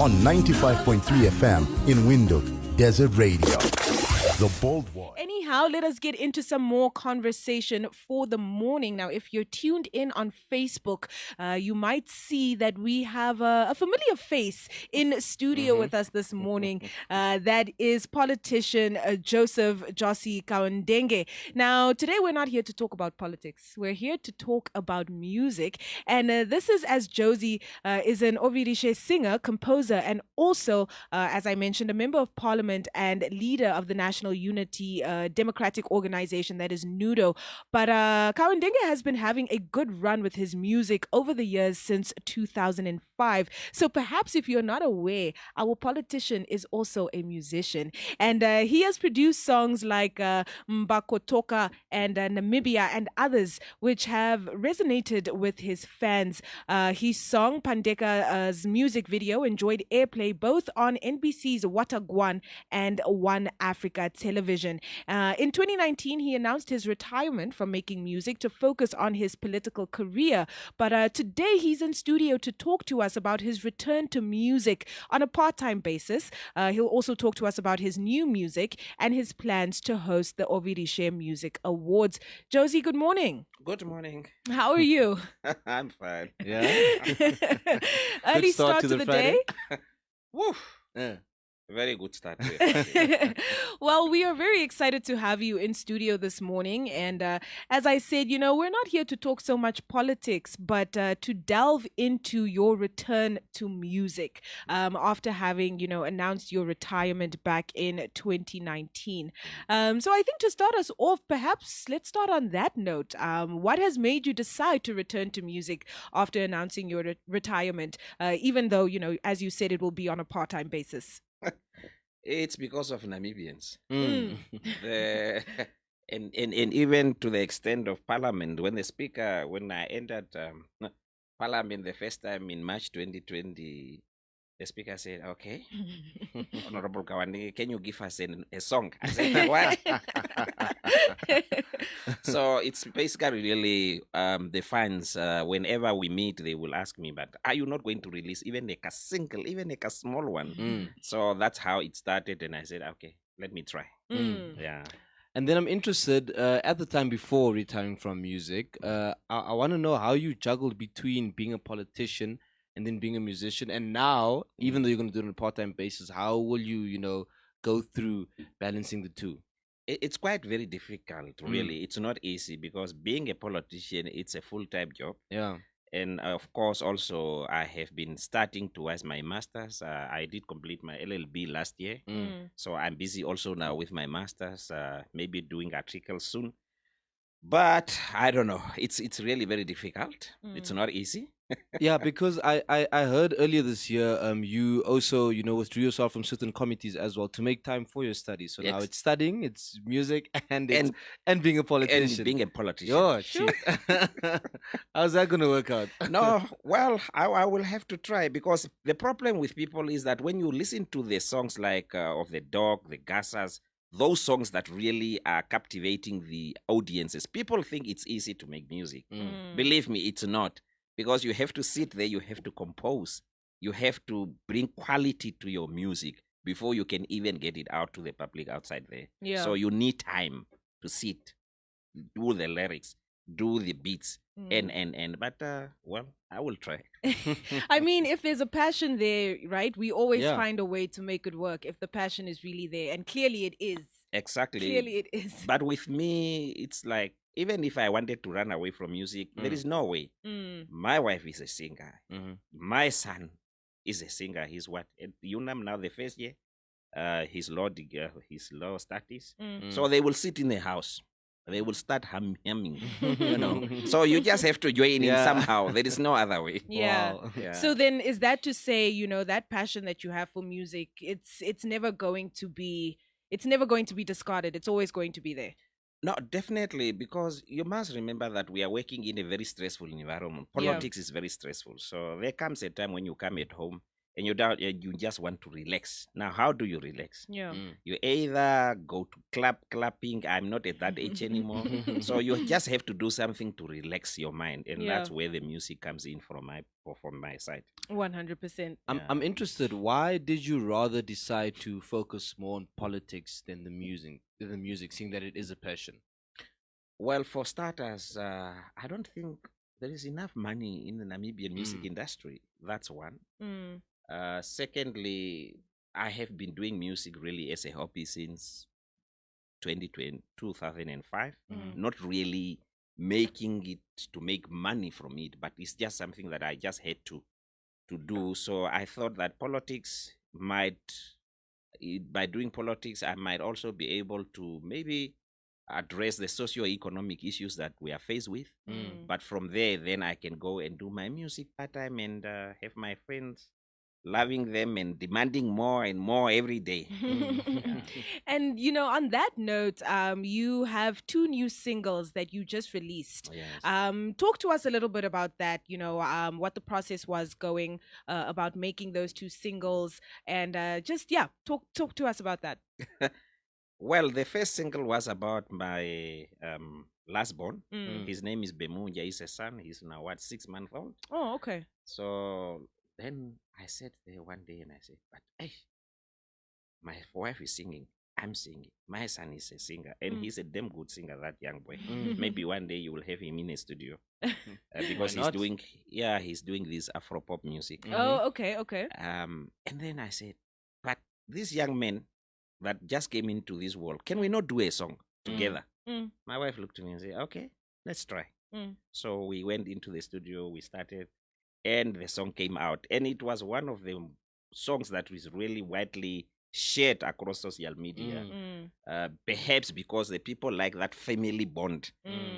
on 95.3 FM in Windhoek, Desert Radio. The Bold One. Anyhow, let us get into some more conversation for the morning. Now, if you're tuned in on Facebook, you might see that we have a familiar face in studio with us this morning. That is politician Joseph Kaundenge. Now, today we're not here to talk about politics. We're here to talk about music. And this is as Josie is an Ovirishe singer, composer, and also, as I mentioned, a member of parliament and leader of the National Unity Democratic Organization, that is NUDO. But Kaundenge has been having a good run with his music over the years since 2005. So perhaps if you're not aware, our politician is also a musician. And he has produced songs like Mbakotoka and Namibia and others, which have resonated with his fans. His song Pandeka's music video enjoyed airplay both on NBC's Watagwan and One Africa television. In 2019, he announced his retirement from making music to focus on his political career. But today, he's in studio to talk to us about his return to music on a part-time basis. He'll also talk to us about his new music and his plans to host the Ovirishe Music Awards. Josie, good morning. Good morning. How are you? I'm fine. Yeah. Early start to the day? Woo. Yeah. Very good start. Here. Well, we are very excited to have you in studio this morning. And as I said, we're not here to talk so much politics, but to delve into your return to music after having, announced your retirement back in 2019. So I think to start us off, perhaps let's start on that note. What has made you decide to return to music after announcing your retirement, even though, as you said, it will be on a part-time basis? It's because of Namibians. Mm. And even to the extent of Parliament, when I entered Parliament the first time in March 2020, the speaker said, "Okay, Honorable Kaundenge, can you give us a song?" I said, "What?" So it's basically really the fans, whenever we meet, they will ask me, "But are you not going to release even a single, even a small one?" So that's how it started. And I said, "Okay, let me try." Yeah. And then I'm interested, at the time before retiring from music, I want to know how you juggled between being a politician and then being a musician. And now, even though you're going to do it on a part-time basis, how will you, go through balancing the two? It's quite very difficult, really. It's not easy because being a politician, it's a full-time job. Yeah. And of course, also, I have been starting towards my master's. I did complete my LLB last year. So I'm busy also now with my master's, maybe doing articles soon. But I don't know. It's really very difficult. It's not easy. Yeah, because I heard earlier this year, you also, withdrew yourself from certain committees as well to make time for your studies. So now Yes. it's studying, it's music, and being a politician. And being a politician. Yo, Sure. how's that going to work out? No, well, I will have to try because the problem with people is that when you listen to the songs like of the Dog, the Gassas, those songs that really are captivating the audiences, people think it's easy to make music. Believe me, it's not. Because you have to sit there, you have to compose, you have to bring quality to your music before you can even get it out to the public outside there. Yeah. So you need time to sit, do the lyrics, do the beats, but well, I will try. I mean, if there's a passion there, right, we always Yeah. find a way to make it work if the passion is really there. And clearly it is. Exactly. Clearly it is. But with me, it's like, even if I wanted to run away from music, there is no way. My wife is a singer. My son is a singer. He's what? At UNAM now, the first year. His law studies. So they will sit in the house. They will start humming, So you just have to join in somehow. There is no other way. Yeah. Wow. Yeah. So then is that to say, that passion that you have for music, it's never going to be discarded. It's always going to be there. No, definitely, because you must remember that we are working in a very stressful environment. Yeah. Politics is very stressful. So there comes a time when you come at home and you don't, and you just want to relax. Now, how do you relax? Yeah. You either go to clapping. I'm not at that age anymore, so you just have to do something to relax your mind, and Yeah. that's where the music comes in from my side. 100%. I'm interested. Why did you rather decide to focus more on politics than the music, seeing that it is a passion? Well, for starters, I don't think there is enough money in the Namibian music industry. That's one. Mm. Secondly, I have been doing music really as a hobby since 2005. Not really making it to make money from it, but it's just something that I just had to do. So I thought that politics by doing politics, I might also be able to maybe address the socio-economic issues that we are faced with. But from there, then I can go and do my music part time and have my friends loving them and demanding more and more every day. And on that note, you have 2 new singles that you just released. Yes. Talk to us a little bit about that. What the process was going about making those 2 singles, and talk to us about that. Well, the first single was about my last born. His name is Bemunja. He's a son. He's now 6 months old. Oh, okay. So then I sat there one day and I said, but hey, my wife is singing. I'm singing. My son is a singer, and he's a damn good singer, that young boy. Maybe one day you will have him in a studio because not? he's doing this Afro pop music. Oh, okay. And then I said, but this young man that just came into this world, can we not do a song together? My wife looked at me and said, okay, let's try. So we went into the studio, we started, and the song came out. And it was one of the songs that was really widely shared across social media. Perhaps because the people like that family bond,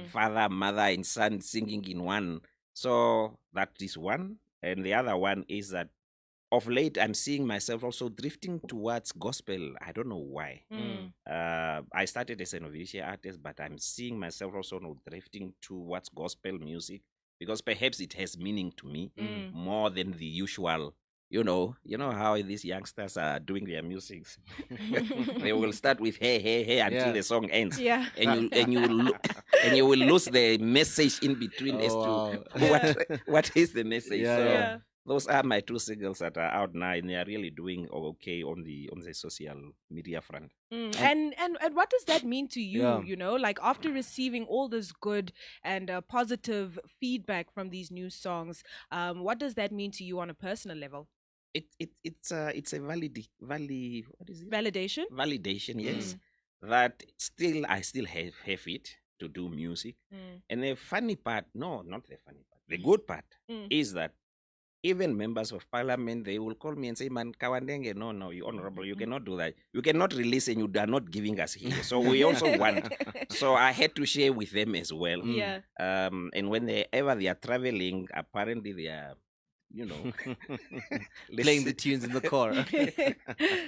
father, mother, and son singing in one. So that is one. And the other one is that of late, I'm seeing myself also drifting towards gospel. I don't know why. I started as an Ovisha artist, but I'm seeing myself also now drifting towards gospel music because perhaps it has meaning to me more than the usual. You know how these youngsters are doing their music. They will start with hey until the song ends. Yeah. And you will lose the message in between as to what is the message. Yeah. Those are my 2 singles that are out now, and they are really doing okay on the social media front. And what does that mean to you? Yeah. Like after receiving all this good and positive feedback from these new songs, what does that mean to you on a personal level? It's a what is it? Validation. Validation, yes. That I still have it to do music. And the funny part, no, not the funny part. The good part is that even members of parliament, they will call me and say, man, Kaundenge, no, you honorable, you cannot do that. You cannot release and you are not giving us here. So we also want. So I had to share with them as well. Yeah. And whenever they are traveling, apparently they are, Playing the tunes in the car.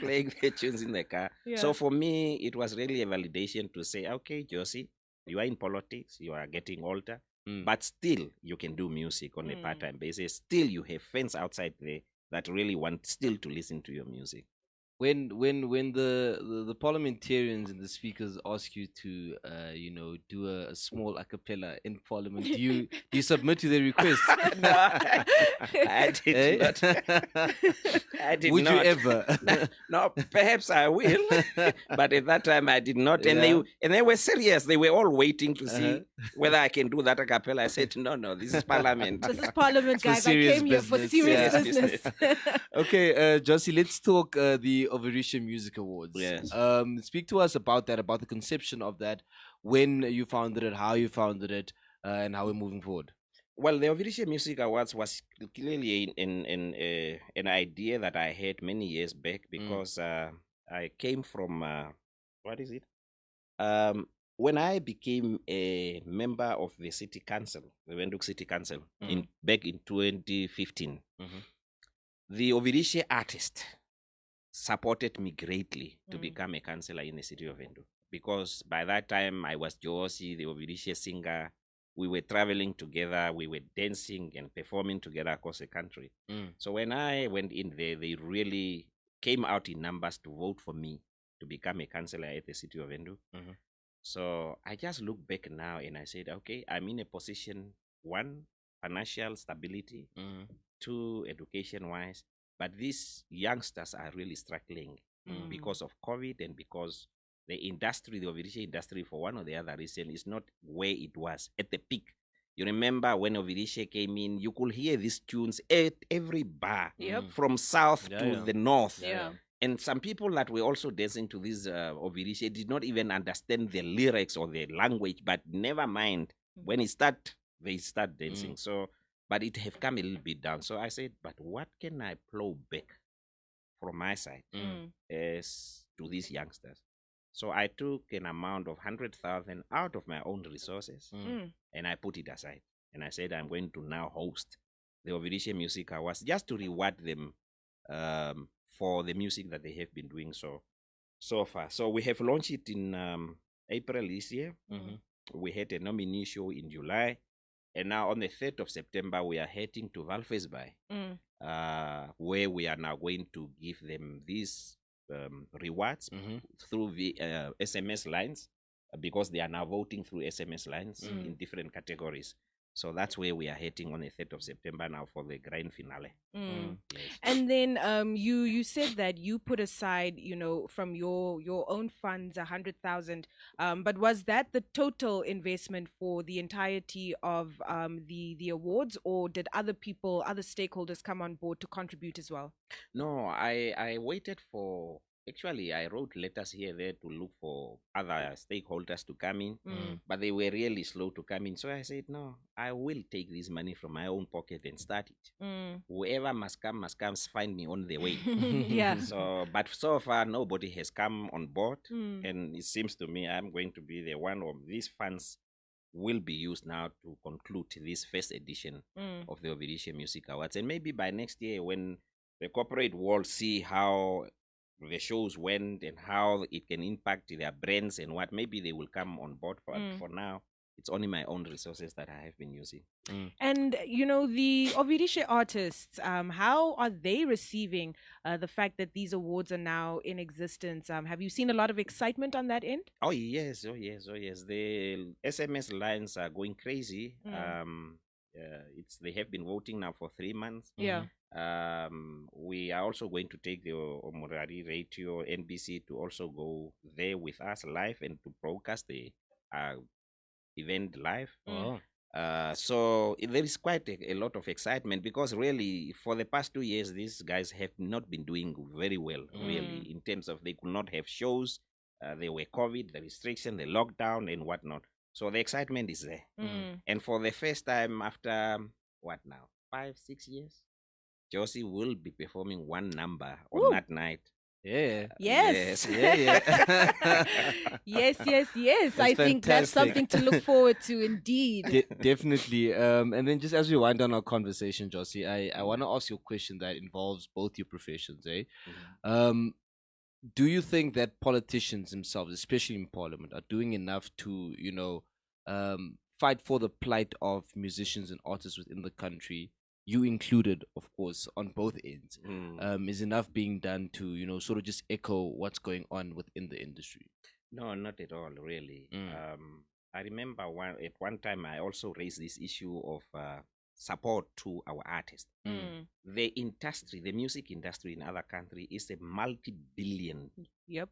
playing the tunes in the car. Yeah. So for me, it was really a validation to say, okay, Josie, you are in politics, you are getting older. But still, you can do music on a part-time basis. Still, you have fans outside there that really want still to listen to your music. When the parliamentarians and the speakers ask you to do a small a cappella in parliament, do you submit to their request? No, I did not. I did Would not. you ever? No, perhaps I will, but at that time I did not. And they were serious. They were all waiting to see whether I can do that a cappella. I said, no, this is parliament. This is parliament, For guys. I serious came here for business. serious Yes, business. Okay, Josie, let's talk the Ovarisha Music Awards. Yes. Speak to us about that, about the conception of that, when you founded it, how you founded it, and how we're moving forward. Well, the Ovirisha Music Awards was clearly an idea that I had many years back because I came from, what is it? When I became a member of the city council, the Windhoek City Council, back in 2015, the Ovirisha artist supported me greatly to become a councillor in the city of Windhoek because by that time I was Josie, the Ovirisha singer. we were traveling together, we were dancing and performing together across the country. So when I went in there, they really came out in numbers to vote for me to become a councillor at the city of Windhoek. So I just look back now and I said, okay, I'm in a position, one, financial stability, two, education wise. But these youngsters are really struggling because of COVID and because the industry, the Ovirishe industry, for one or the other reason, is not where it was at the peak. You remember when Ovirishe came in, you could hear these tunes at every bar, from south to the north. And some people that were also dancing to this Ovirishe did not even understand the lyrics or the language, but never mind. When it start, they start dancing. So, but it have come a little bit down. So I said, but what can I plow back from my side as to these youngsters? So I took an amount of 100,000 out of my own resources and I put it aside. And I said, I'm going to now host the Ovirishe Music Awards just to reward them for the music that they have been doing so far. So we have launched it in April this year. We had a nominee show in July. And now on the 3rd of September, we are heading to Valfesby, where we are now going to give them these rewards through the SMS lines, because they are now voting through SMS lines in different categories. So that's where we are heading on the 3rd of September now for the grand finale. Yes. And then you said that you put aside, from your own funds 100,000. But was that the total investment for the entirety of the awards, or did other stakeholders come on board to contribute as well? No, I waited for. Actually, I wrote letters here there to look for other stakeholders to come in, but they were really slow to come in. So I said, no, I will take this money from my own pocket and start it. Whoever must come, find me on the way. Yeah. So, but so far, nobody has come on board. And it seems to me I'm going to be the one of these funds will be used now to conclude this first edition of the Ovirishe Music Awards. And maybe by next year, when the corporate world see how the shows went and how it can impact their brands and what, maybe they will come on board. For now, it's only my own resources that I have been using. And the Ovirishe artists, how are they receiving the fact that these awards are now in existence? Have you seen a lot of excitement on that end? Oh yes. The SMS lines are going crazy. They have been voting now for 3 months. Yeah. We are also going to take the Omurari Radio NBC to also go there with us live and to broadcast the event live. So there is quite a lot of excitement, because really for the past 2 years these guys have not been doing very well, really, in terms of they could not have shows. There were COVID, the restriction, the lockdown and whatnot. So the excitement is there. And for the first time after 5-6 years, Josie will be performing one number on that night. Yeah. Yes. Yeah. Yes. I think that's fantastic. something to look forward to, indeed. Definitely. And then just as we wind down our conversation, Josie, I want to ask you a question that involves both your professions, eh? Do you think that politicians themselves, especially in parliament, are doing enough to, fight for the plight of musicians and artists within the country? You included, of course, on both ends. Is enough being done to, sort of just echo what's going on within the industry? No, not at all, really. I remember at one time I also raised this issue of support to our artists. The industry, the music industry in other countries is a multi-billion, Yep.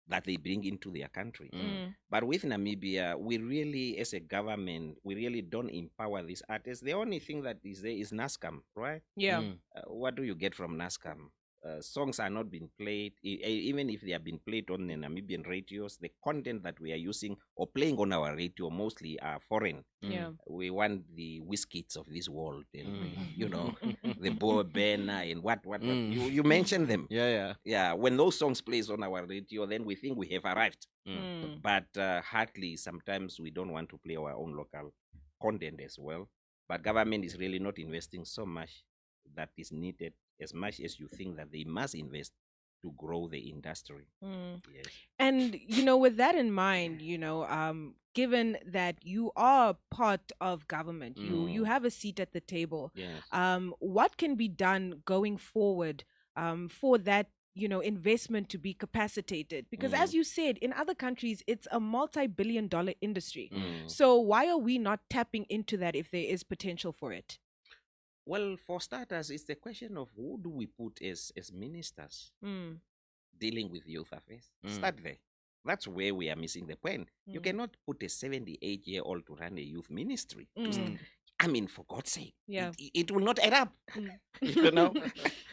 that they bring into their country. But with Namibia, we really, as a government, we really don't empower these artists. The only thing that is there is NASCAM, right? Yeah. What do you get from NASCAM? Songs are not being played, even if they have been played on the Namibian radios. The content that we are using or playing on our radio mostly are foreign. Yeah. We want the Wizkids of this world, and the Boa Bena and what. You mentioned them. Yeah. When those songs plays on our radio, then we think we have arrived. But hardly. Sometimes we don't want to play our own local content as well. But government is really not investing so much that is needed, as much as you think that they must invest to grow the industry. Mm. Yes. And with that in mind, given that you are part of government, you have a seat at the table. Yes. What can be done going forward for that investment to be capacitated? Because as you said, in other countries, it's a multi-billion-dollar industry. So why are we not tapping into that if there is potential for it? Well, for starters, it's the question of who do we put as ministers dealing with youth affairs. Start there. That's where we are missing the point. You cannot put a 78-year-old to run a youth ministry. I mean, for God's sake, Yeah. it will not add up, you know.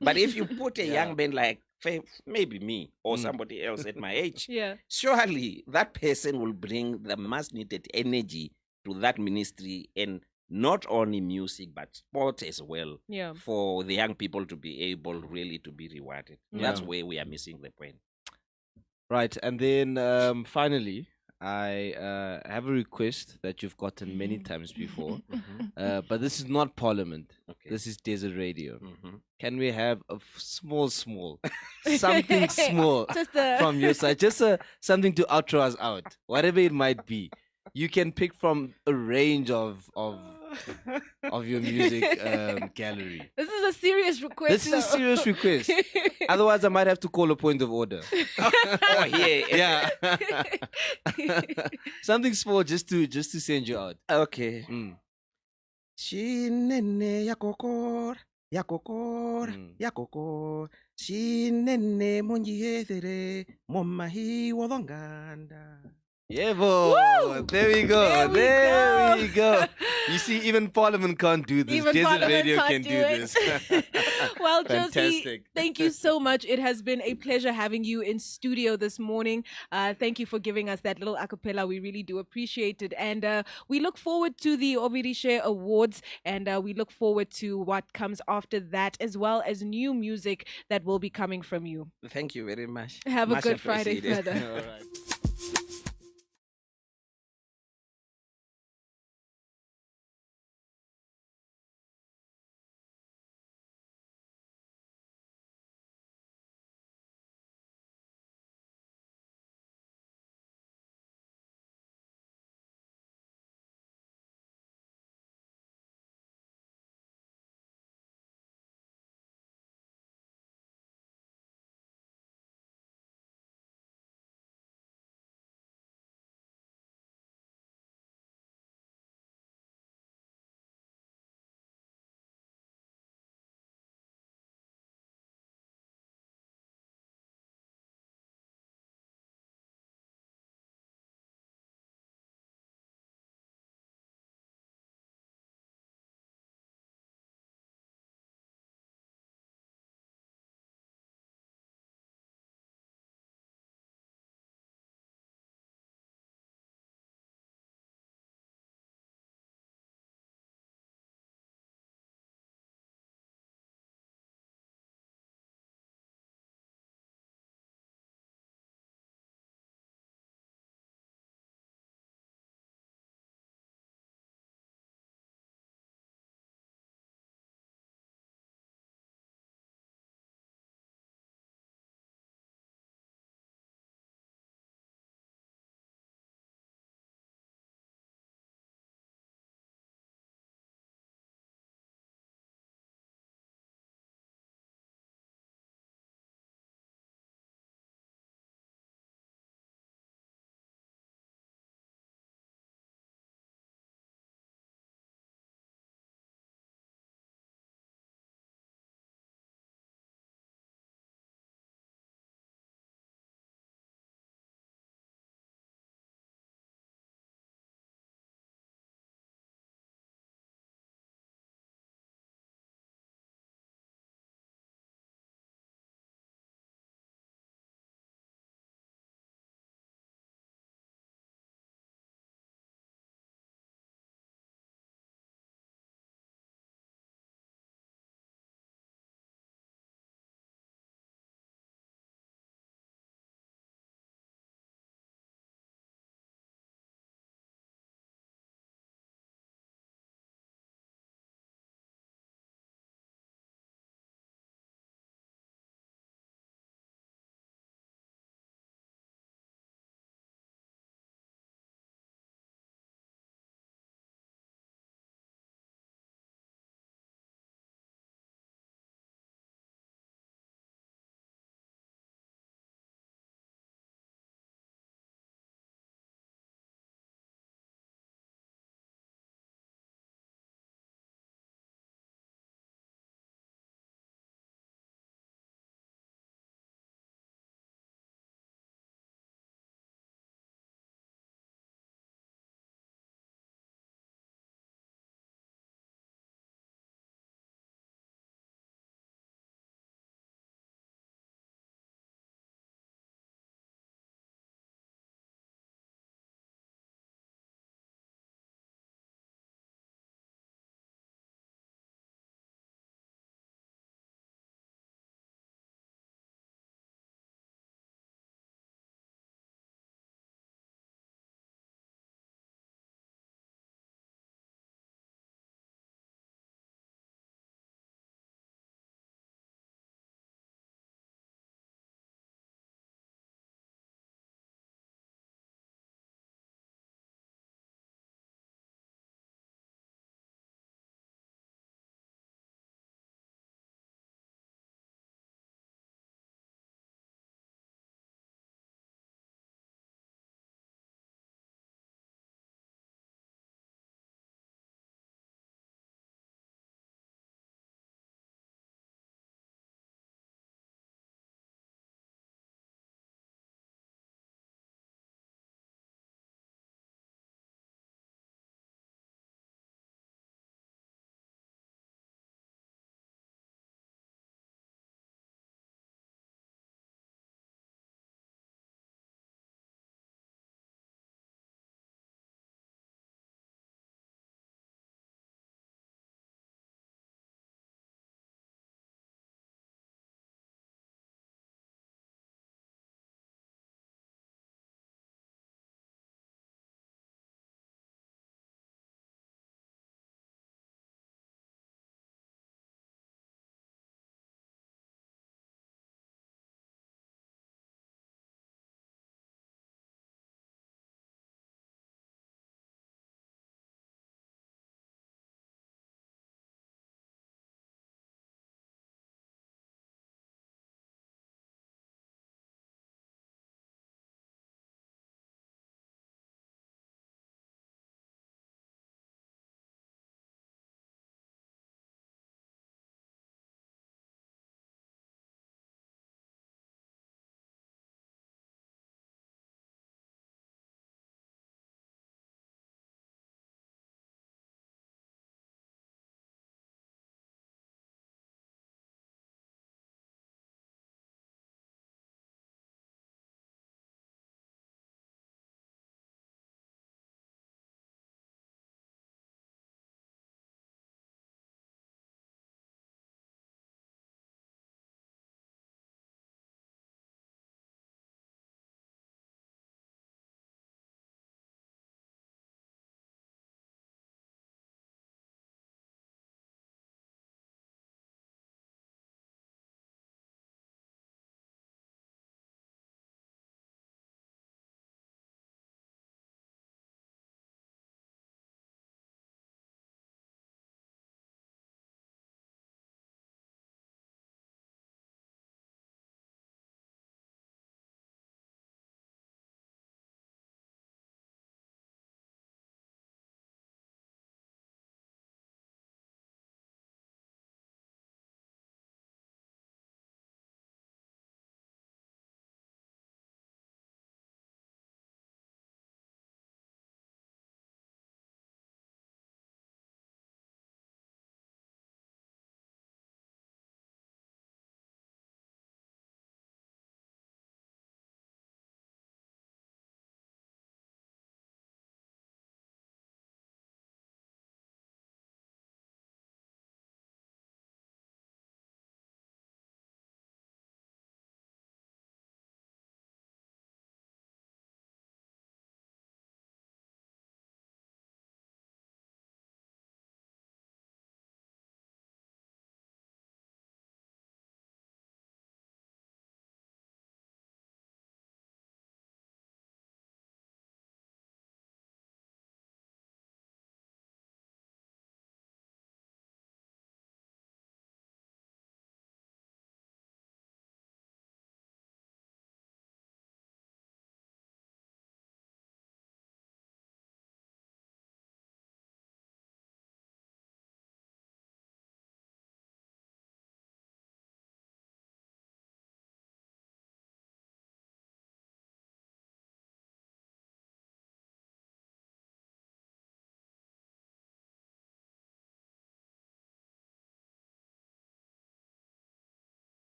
But if you put a young man like maybe me or somebody else at my age, Yeah. surely that person will bring the much needed energy to that ministry, and not only music but sport as well, Yeah. for the young people to be able really to be rewarded. That's Yeah. where we are missing the point. Right, and then finally, I have a request that you've gotten many times before, but this is not Parliament. Okay. This is Desert Radio. Mhm. Can we have a small, something small Just from your side? Just something to outro us out, whatever it might be. You can pick from a range of your music gallery. This is a serious request. This is a serious request. Otherwise, I might have to call a point of order. Oh, yeah. Something small just to send you out. Okay. Shinene yakokor, yakokor. Shinene monjiethere, momahi wodonganda. Yeah, boy. There we go. There we go. You see, even Parliament can't do this. Even Desert Parliament Radio can't can do do it. this. Well, Josie, Fantastic. thank you so much. It has been a pleasure having you in studio this morning. Thank you for giving us that little acapella. We really do appreciate it. And we look forward to the Ovirishe Awards, and we look forward to what comes after that, as well as new music that will be coming from you. Thank you very much. Have a Much good Friday appreciated. further. All right.